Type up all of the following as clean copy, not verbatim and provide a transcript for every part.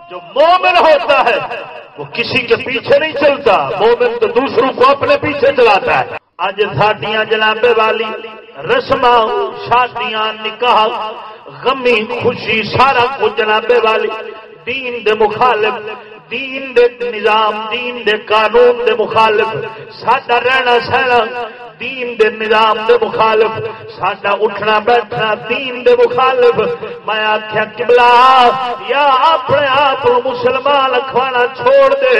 جو مومن ہوتا ہے وہ کسی کے پیچھے نہیں چلتا، مومن تو دوسروں کو اپنے پیچھے چلاتا ہے۔ اج ساڈیاں جنابے والی رسماں، شادیاں، نکاح، غمی خوشی، سارا کچھ جنابے والی دین دے مخالف، دین دے نظام، دین دے قانون دے مخالف، ساڈا رہنا سہنا دین دے نظام دے مخالف، ساڈا اٹھنا بیٹھنا دین دے مخالف۔ میں آخیا قبلہ یا اپنے آپ مسلمان اکھوانا چھوڑ دے،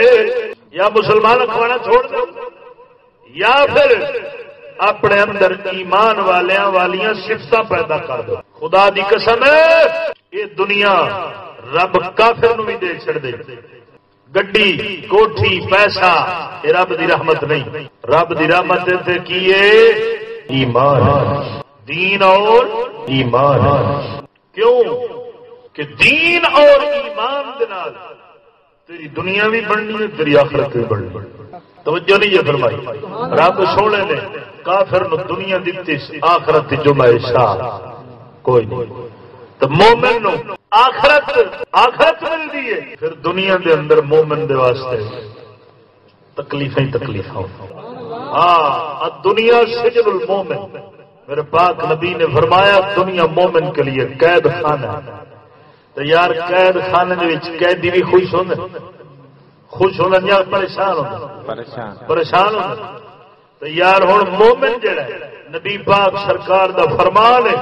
یا مسلمان اکھوانا چھوڑ دے، یا پھر اپنے اندر ایمان والیاں صفتاں پیدا کر دو۔ خدا دی قسم ہے یہ دنیا رب کافر نو بھی دے چھڑ دے، گڈی کوٹھی پیسہ، یہ رب دی رحمت نہیں۔ رب دی رحمت تے کیے ایمان، دین اور ایمان۔ کیوں کہ دین اور ایمان دے نال تیری دنیا بھی بننی ہے، تیری آخرت بھی بننی ہے۔ توجہ نہیں ہے فرمائی؟ رب سونے نے کافر نو دنیا دیتی، آخرت جو معیشہ کوئی نہیں۔ تو مومن نو آخرت ملتی ہے، پھر دنیا دے اندر مومن دے واسطے تکلیفیں ہاں، دنیا سجن المومن، میرے پاک نبی نے فرمایا دنیا مومن کے لیے قید خانہ ہے۔ تو یار قید خانے قیدی بھی خوش ہونا یا پریشان ہونا؟ تو یار ہوں مومن جڑا نبی پاک سرکار دا فرمان ہے،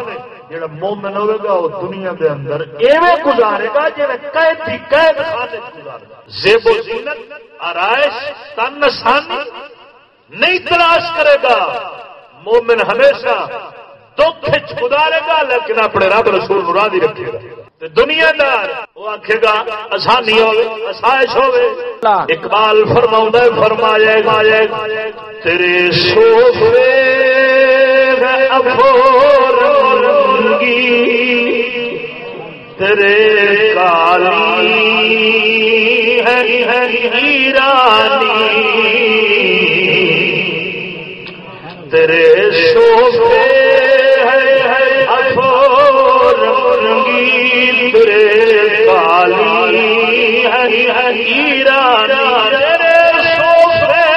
جڑا مومن ہوئے گا وہ دنیا دے اندر ایویں گزارے گا جڑا قید خانے گزارے گا۔ زیب و زینت، آرائش، تن آسانی نہیں تلاش کرے گا۔ مومن ہمیشہ دکھ گزارے گا لیکن اپنے رب رسول راضی رکھے گا۔ دنیا دار وہ آکھے گا آسانی ہوے، آسائش ہوے۔ اقبال فرمایا تیرے صوفے افورنگی، تیرے کالی ہے ہیرانی، تیرے صوفے افورنگی، تیرے کالی ہے ہیرانی، تیرے صوفے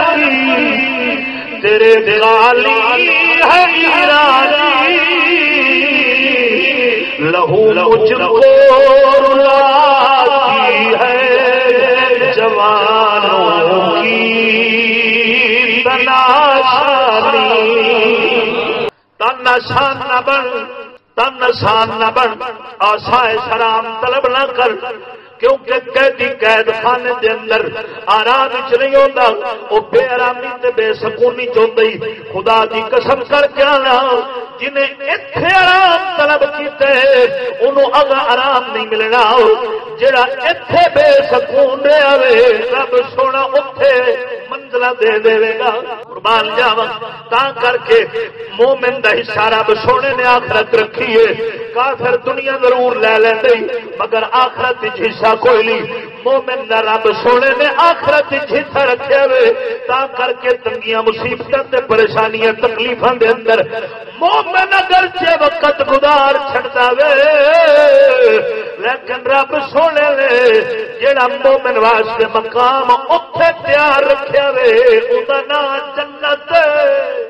افورنگی، تیرے کالی ہے ہیرانی، لہو مجھ کو رلاتی ہے جوانوں کی تناشانی۔ تن آسان نہ بن، آسائش حرام طلب نہ کر، کیونکہ قیدی قید خانے دے اندر آرام وچ نہیں ہوندا، او بے آرامی تے بے سکونی چوندی۔ خدا دی قسم کر کے آنا جنہیں ایتھے آرام طلب کیتے انہوں اگا آرام نہیں ملنا، جڑا ایتھے بے سکون رہا وے رب سونا اوتھے منزلہ دے دے گا۔ قربان جاواں، تاں کر کے مومن دا حصہ رب سونے نے آخرت رکھی ہے۔ کافر دنیا ضرور لے لیندے مگر آخرت وچ حصہ کوئی نہیں۔ مومن دا رب سونے نے آخرت وچ حصہ رکھیا وے، تاں کر کے تنگیاں مصیبتاں تے پریشانیاں تکلیفاں دے اندر مومن اگرچہ وقت گزار چھڑدا وے لیکن رب سونے نے جڑا مومن واسطے مقام اوتھے تیار رکھیا وے، اوندا نام جنت ہے۔